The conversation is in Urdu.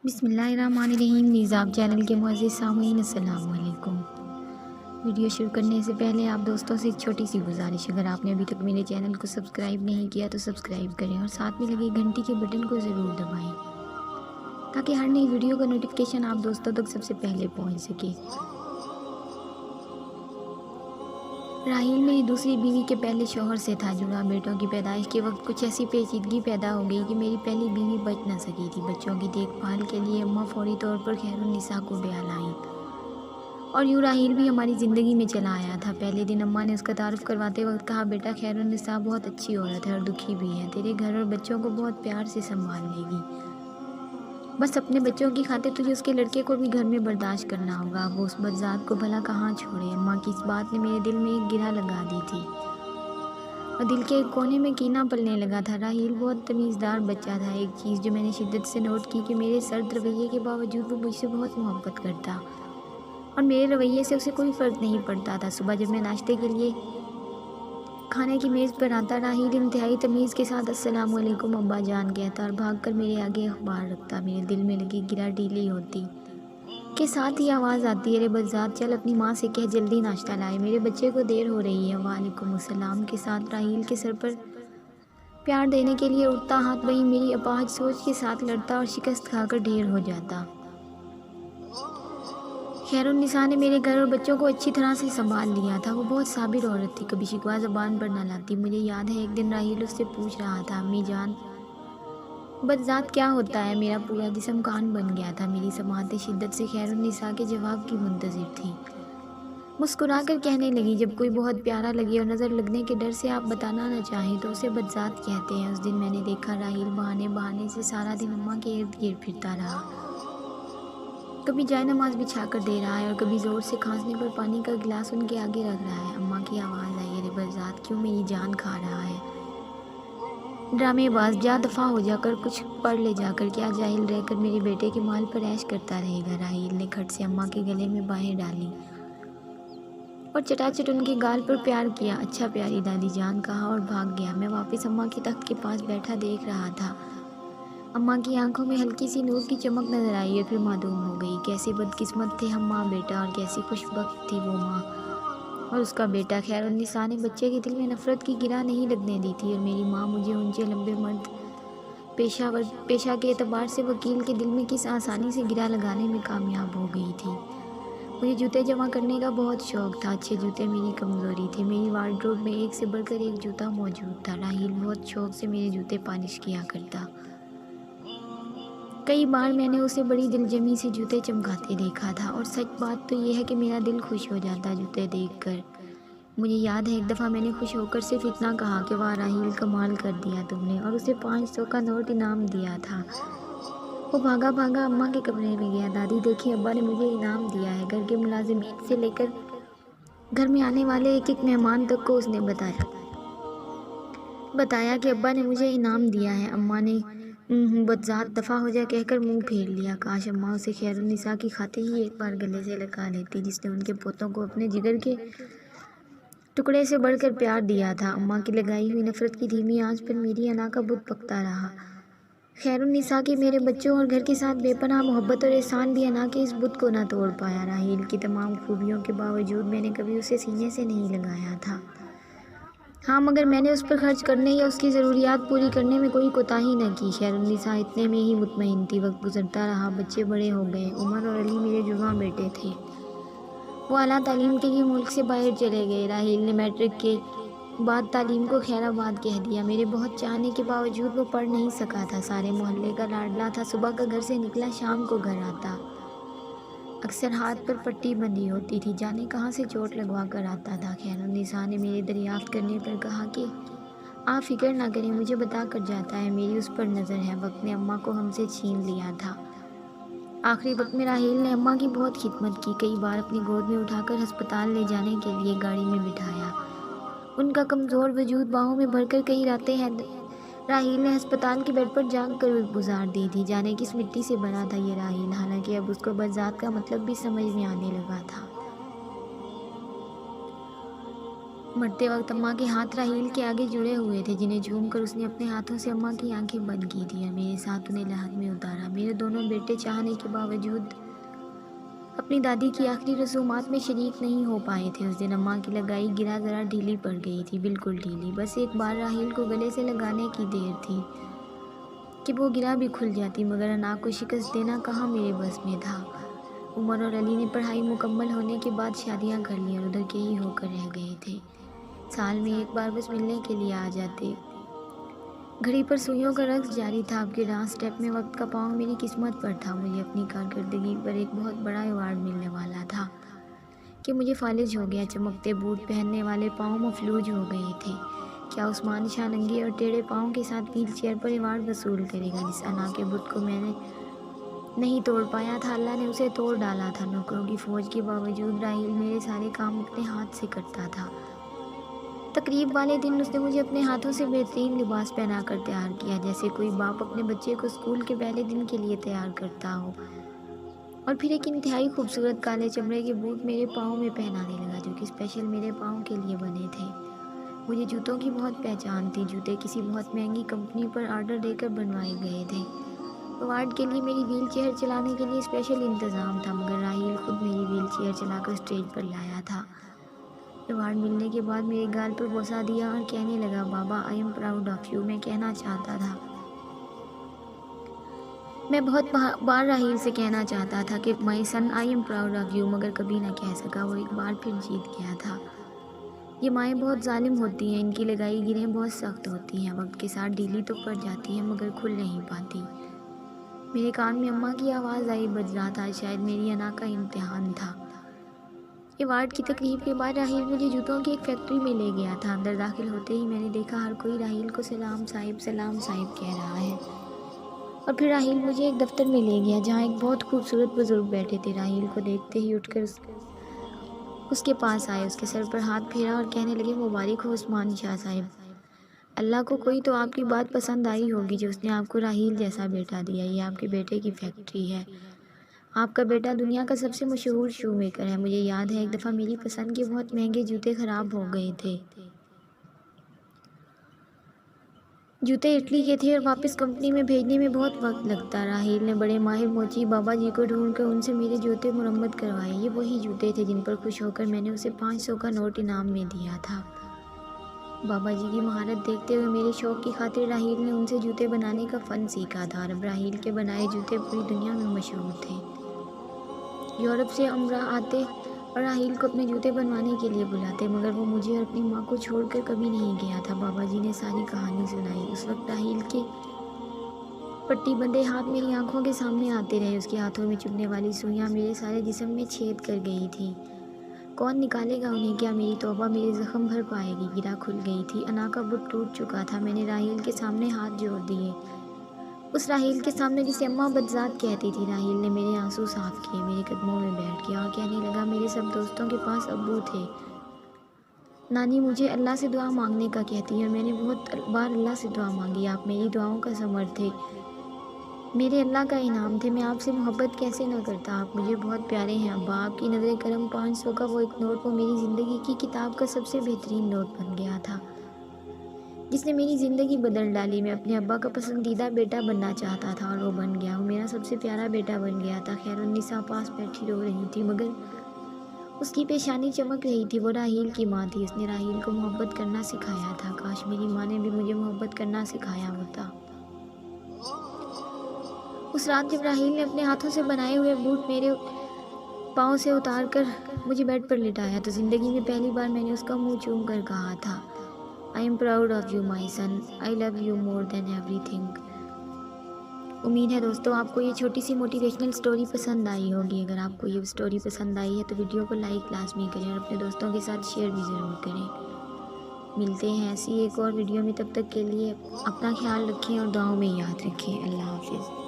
بسم اللہ الرحمن الرحیم۔ نیزاب چینل کے معزز سامعین السلام علیکم۔ ویڈیو شروع کرنے سے پہلے آپ دوستوں سے ایک چھوٹی سی گزارش، اگر آپ نے ابھی تک میرے چینل کو سبسکرائب نہیں کیا تو سبسکرائب کریں اور ساتھ میں لگے گھنٹی کے بٹن کو ضرور دبائیں تاکہ ہر نئی ویڈیو کا نوٹیفیکیشن آپ دوستوں تک سب سے پہلے پہنچ سکے۔ راحیل میری دوسری بیوی کے پہلے شوہر سے تھا جڑا۔ بیٹوں کی پیدائش کے وقت کچھ ایسی پیچیدگی پیدا ہو گئی کہ میری پہلی بیوی بچ نہ سکی تھی۔ بچوں کی دیکھ بھال کے لیے اماں فوری طور پر خیرالنساء کو بیا لائیں اور یوں راحیل بھی ہماری زندگی میں چلا آیا تھا۔ پہلے دن اماں نے اس کا تعارف کرواتے وقت کہا، بیٹا خیرالنساء بہت اچھی عورت ہے اور دکھی بھی ہے، تیرے گھر اور بچوں کو بہت پیار سے سنبھال لے گی، بس اپنے بچوں کی خاطر تجھے اس کے لڑکے کو بھی گھر میں برداشت کرنا ہوگا، وہ اس بدذات کو بھلا کہاں چھوڑے۔ اماں کی اس بات نے میرے دل میں ایک گرہ لگا دی تھی اور دل کے ایک کونے میں کینہ پلنے لگا تھا۔ راحیل بہت تمیزدار بچہ تھا۔ ایک چیز جو میں نے شدت سے نوٹ کی کہ میرے سرد رویے کے باوجود وہ مجھ سے بہت محبت کرتا اور میرے رویے سے اسے کوئی فرق نہیں پڑتا تھا۔ صبح جب میں ناشتے کے لیے کھانے کی میز پر آتا، راحیل انتہائی تمیز کے ساتھ السلام علیکم ابا جان کہتا اور بھاگ کر میرے آگے اخبار رکھتا۔ میرے دل میں لگی گرہ ڈھیلی ہوتی کے ساتھ ہی آواز آتی، ارے بدذات، چل اپنی ماں سے کہہ جلدی ناشتہ لائے، میرے بچے کو دیر ہو رہی ہے۔ وعلیکم السلام کے ساتھ راحیل کے سر پر پیار دینے کے لیے اٹھتا ہاتھ وہیں میری اپاہج سوچ کے ساتھ لڑتا اور شکست کھا کر ڈھیر ہو جاتا۔ خیرالنساء نے میرے گھر اور بچوں کو اچھی طرح سے سنبھال لیا تھا۔ وہ بہت صابر عورت تھی، کبھی شکوہ زبان پر نہ لاتی۔ مجھے یاد ہے ایک دن راحیل اس سے پوچھ رہا تھا، امی جان بدذات کیا ہوتا ہے؟ میرا پورا جسم کان بن گیا تھا۔ میری سماعتیں شدت سے خیرالنساء کے جواب کی منتظر تھیں۔ مسکرا کر کہنے لگی، جب کوئی بہت پیارا لگے اور نظر لگنے کے ڈر سے آپ بتانا نہ چاہیں تو اسے بدذات کہتے ہیں۔ اس دن میں نے دیکھا راحیل بہانے بہانے سے سارا دن اماں کے ارد گرد پھرتا رہا، کبھی جائے نماز بچھا کر دے رہا ہے اور کبھی زور سے کھانسنے پر پانی کا گلاس ان کے آگے رکھ رہا ہے۔ اماں کی آواز آئی، ارے بدذات، کیوں میری جان کھا رہا ہے؟ ڈرامے باز، جا دفع ہو جا کر کچھ پڑھ لے جا کر، کیا جاہل رہ کر میرے بیٹے کے مال پر عیش کرتا رہے گا۔ راحیل نے کھٹ سے اماں کے گلے میں باہیں ڈالی اور چٹاچٹ ان کے گال پر پیار کیا۔ اچھا پیاری دادی جان کہا اور بھاگ گیا۔ میں واپس اماں کے تخت کے پاس بیٹھا دیکھ رہا تھا۔ اماں کی آنکھوں میں ہلکی سی نور کی چمک نظر آئی اور پھر معدوم ہو گئی۔ کیسے بدقسمت تھے ہم ماں بیٹا اور کیسی خوش بخت تھی وہ ماں اور اس کا بیٹا۔ خیرالنساء نے بچے کے دل میں نفرت کی گرہ نہیں لگنے دی تھی اور میری ماں مجھے اونچے لمبے مرد پیشہ کے اعتبار سے وکیل کے دل میں کس آسانی سے گرہ لگانے میں کامیاب ہو گئی تھی۔ مجھے جوتے جمع کرنے کا بہت شوق تھا۔ اچھے جوتے میری کمزوری تھے۔ میری وارڈروب میں ایک سے بڑھ کر ایک جوتا موجود تھا۔ راحیل بہت شوق سے میرے جوتے پالش کیا کرتا۔ کئی بار میں نے اسے بڑی دلجمی سے جوتے چمکاتے دیکھا تھا اور سچ بات تو یہ ہے کہ میرا دل خوش ہو جاتا جوتے دیکھ کر۔ مجھے یاد ہے ایک دفعہ میں نے خوش ہو کر صرف اتنا کہا کہ واہ راحیل، کمال کر دیا تم نے، اور اسے 500 کا نوٹ انعام دیا تھا۔ وہ بھاگا بھاگا اماں کے کمرے میں گیا، دادی دیکھیں ابا نے مجھے انعام دیا ہے۔ گھر کے ملازمین سے لے کر گھر میں آنے والے ایک ایک مہمان تک کو اس نے بتایا کہ ابا نے مجھے انعام دیا ہے۔ اماں نے بدذات دفع ہو جا کہہ کر منہ پھیر لیا۔ کاش اماں اسے خیرالنساء کی خاطر ہی ایک بار گلے سے لگا لیتی جس نے ان کے پوتوں کو اپنے جگر کے ٹکڑے سے بڑھ کر پیار دیا تھا۔ اماں کی لگائی ہوئی نفرت کی دھیمی آنچ پر میری انا کا بت پکتا رہا۔ خیرالنساء کی میرے بچوں اور گھر کے ساتھ بے پناہ محبت اور احسان بھی انا کے اس بت کو نہ توڑ پایا۔ راحیل کی تمام خوبیوں کے باوجود میں نے کبھی اسے سینے سے نہیں لگایا تھا۔ ہاں، مگر میں نے اس پر خرچ کرنے یا اس کی ضروریات پوری کرنے میں کوئی کوتاہی نہ کی۔ خیرالنساء اتنے میں ہی مطمئن تھی۔ وقت گزرتا رہا، بچے بڑے ہو گئے۔ عمر اور علی میرے جڑواں بیٹے تھے، وہ اعلیٰ تعلیم کے لیے ملک سے باہر چلے گئے۔ راحیل نے میٹرک کے بعد تعلیم کو خیر آباد کہہ دیا۔ میرے بہت چاہنے کے باوجود وہ پڑھ نہیں سکا تھا۔ سارے محلے کا لاڈلا تھا، صبح کا گھر سے نکلا شام کو گھر آتا۔ اکثر ہاتھ پر پٹی بندھی ہوتی تھی، جانے کہاں سے چوٹ لگوا کر آتا تھا۔ خیرالنساء نے میرے دریافت کرنے پر کہا کہ آپ فکر نہ کریں، مجھے بتا کر جاتا ہے، میری اس پر نظر ہے۔ وقت نے اماں کو ہم سے چھین لیا تھا۔ آخری وقت میں راحیل نے اماں کی بہت خدمت کی، کئی بار اپنی گود میں اٹھا کر ہسپتال لے جانے کے لیے گاڑی میں بٹھایا۔ ان کا کمزور وجود باہوں میں بھر کر کئی راتیں راحیل نے ہسپتال کے بیڈ پر جاگ کر گزار دی تھی۔ جانے کس مٹی سے بنا تھا یہ راحیل، حالانکہ اب اس کو بدذات کا مطلب بھی سمجھ میں آنے لگا تھا۔ مرتے وقت اماں کے ہاتھ راحیل کے آگے جڑے ہوئے تھے، جنہیں جھوم کر اس نے اپنے ہاتھوں سے اماں کی آنکھیں بند کی تھیں اور میرے ساتھ انہیں لحد میں اتارا۔ میرے دونوں بیٹے چاہنے کے باوجود اپنی دادی کی آخری رسومات میں شریک نہیں ہو پائے تھے۔ اس دن اماں کی لگائی گرہ ذرا ڈھیلی پڑ گئی تھی، بالکل ڈھیلی، بس ایک بار راحیل کو گلے سے لگانے کی دیر تھی کہ وہ گرہ بھی کھل جاتی، مگر انا کو شکست دینا کہاں میرے بس میں تھا۔ عمر اور علی نے پڑھائی مکمل ہونے کے بعد شادیاں کر لیں اور ادھر کے ہی ہو کر رہ گئے تھے، سال میں ایک بار بس ملنے کے لیے آ جاتے۔ گھڑی پر سوئیوں کا رقص جاری تھا، اب کے ڈانس اسٹیپ میں وقت کا پاؤں میری قسمت پر تھا۔ مجھے اپنی کارکردگی پر ایک بہت بڑا ایوارڈ ملنے والا تھا کہ مجھے فالج ہو گیا۔ چمکتے بوٹ پہننے والے پاؤں مفلوج ہو گئے تھے۔ کیا عثمان شاہ ننگے اور ٹیڑھے پاؤں کے ساتھ ویل چیئر پر ایوارڈ وصول کرے گا؟ جس انا کے بت کو میں نے نہیں توڑ پایا تھا، اللہ نے اسے توڑ ڈالا تھا۔ نوکروں کی فوج کے باوجود راحیل میرے سارے کام اپنے ہاتھ سے کرتا تھا۔ تقریب والے دن اس نے مجھے اپنے ہاتھوں سے بہترین لباس پہنا کر تیار کیا، جیسے کوئی باپ اپنے بچے کو اسکول کے پہلے دن کے لیے تیار کرتا ہو، اور پھر ایک انتہائی خوبصورت کالے چمڑے کے بوٹ میرے پاؤں میں پہنانے لگا، جو کہ اسپیشل میرے پاؤں کے لیے بنے تھے۔ مجھے جوتوں کی بہت پہچان تھی، جوتے کسی بہت مہنگی کمپنی پر آرڈر دے کر بنوائے گئے تھے۔ ایوارڈ کے لیے میری ویل چیئر چلانے کے لیے اسپیشل انتظام تھا، مگر راحیل خود میری ویل چیئر چلا کر اسٹیج پر لایا تھا۔ ایوارڈ ملنے کے بعد میرے گال پر بوسہ دیا اور کہنے لگا، بابا آئی ایم پراؤڈ آف یو۔ میں کہنا چاہتا تھا، میں بہت بار راحیل سے کہنا چاہتا تھا کہ my son I am proud of you, مگر کبھی نہ کہہ سکا۔ وہ ایک بار پھر جیت گیا تھا۔ یہ مائیں بہت ظالم ہوتی ہیں، ان کی لگائی گرہیں بہت سخت ہوتی ہیں، وقت کے ساتھ ڈھیلی تو پڑ جاتی ہیں مگر کھل نہیں پاتی۔ میرے کان میں اماں کی آواز آئی، بج رہا تھا، شاید میری انا کا امتحان تھا۔ ایوارڈ کی تقریب کے بعد راحیل مجھے جوتوں کی ایک فیکٹری میں لے گیا تھا۔ اندر داخل ہوتے ہی میں نے دیکھا ہر کوئی راحیل کو سلام صاحب کہہ رہا ہے، اور پھر راحیل مجھے ایک دفتر میں لے گیا جہاں ایک بہت خوبصورت بزرگ بیٹھے تھے۔ راحیل کو دیکھتے ہی اٹھ کر اس کے پاس آئے، اس کے سر پر ہاتھ پھیرا اور کہنے لگے، مبارک ہو عثمان شاہ صاحب، اللہ کو کوئی تو آپ کی بات پسند آئی ہوگی جو اس نے آپ کو راحیل جیسا بیٹا دیا۔ یہ آپ کے بیٹے کی فیکٹری ہے، آپ کا بیٹا دنیا کا سب سے مشہور شو میکر ہے۔ مجھے یاد ہے ایک دفعہ میری پسند کے بہت مہنگے جوتے خراب ہو گئے تھے۔ جوتے اٹلی کے تھے اور واپس کمپنی میں بھیجنے میں بہت وقت لگتا۔ راحیل نے بڑے ماہر موچی بابا جی کو ڈھونڈ کر ان سے میرے جوتے مرمت کروائے۔ یہ وہی جوتے تھے جن پر خوش ہو کر میں نے اسے 500 کا نوٹ انعام میں دیا تھا۔ بابا جی کی مہارت دیکھتے ہوئے میرے شوق کی خاطر راحیل نے ان سے جوتے بنانے کا فن سیکھا تھا، اور اب راحیل کے بنائے جوتے پوری دنیا میں مشہور تھے۔ یورپ سے امراء آتے اور راحیل کو اپنے جوتے بنوانے کے لیے بلاتے، مگر وہ مجھے اور اپنی ماں کو چھوڑ کر کبھی نہیں گیا تھا۔ بابا جی نے ساری کہانی سنائی۔ اس وقت راحیل کے پٹی بندے ہاتھ میری آنکھوں کے سامنے آتے رہے، اس کے ہاتھوں میں چبھنے والی سوئیاں میرے سارے جسم میں چھید کر گئی تھیں۔ کون نکالے گا انہیں؟ کیا میری توبہ میرے زخم بھر پائے گی؟ گرہ کھل گئی تھی، انا کا بت ٹوٹ چکا تھا۔ میں نے راحیل کے سامنے ہاتھ جوڑ دیے، اس راحیل کے سامنے جسے اماں بدذات کہتی تھی۔ راحیل نے میرے آنسو صاف کیے، میرے قدموں میں بیٹھ گیا اور کہنے لگا، میرے سب دوستوں کے پاس ابو تھے، نانی مجھے اللہ سے دعا مانگنے کا کہتی ہے اور میں نے بہت بار اللہ سے دعا مانگی، آپ میری دعاؤں کا ثمر تھے، میرے اللہ کا انعام تھے، میں آپ سے محبت کیسے نہ کرتا، آپ مجھے بہت پیارے ہیں ابا، آپ کی نظر کرم۔ 500 کا وہ ایک نوٹ، وہ میری زندگی کی کتاب کا سب سے بہترین نوٹ بن گیا تھا، جس نے میری زندگی بدل ڈالی۔ میں اپنے ابا کا پسندیدہ بیٹا بننا چاہتا تھا اور وہ بن گیا، وہ میرا سب سے پیارا بیٹا بن گیا تھا۔ خیر النساء پاس بیٹھی رو رہی تھی، مگر اس کی پیشانی چمک رہی تھی۔ وہ راحیل کی ماں تھی، اس نے راحیل کو محبت کرنا سکھایا تھا۔ کاش میری ماں نے بھی مجھے محبت کرنا سکھایا ہوتا۔ اس رات جب راحیل نے اپنے ہاتھوں سے بنائے ہوئے بوٹ میرے پاؤں سے اتار کر مجھے بیڈ پر لٹایا تو زندگی میں پہلی بار میں نے اس کا منہ چوم کر کہا تھا، I am proud of you my son, I love you more than ایوری تھنگ۔ امید ہے دوستو آپ کو یہ چھوٹی سی موٹیویشنل سٹوری پسند آئی ہوگی۔ اگر آپ کو یہ سٹوری پسند آئی ہے تو ویڈیو کو لائک لازمی کریں اور اپنے دوستوں کے ساتھ شیئر بھی ضرور کریں۔ ملتے ہیں ایسی ایک اور ویڈیو میں، تب تک کے لیے اپنا خیال رکھیں اور دعاؤں میں یاد رکھیں۔ اللہ حافظ۔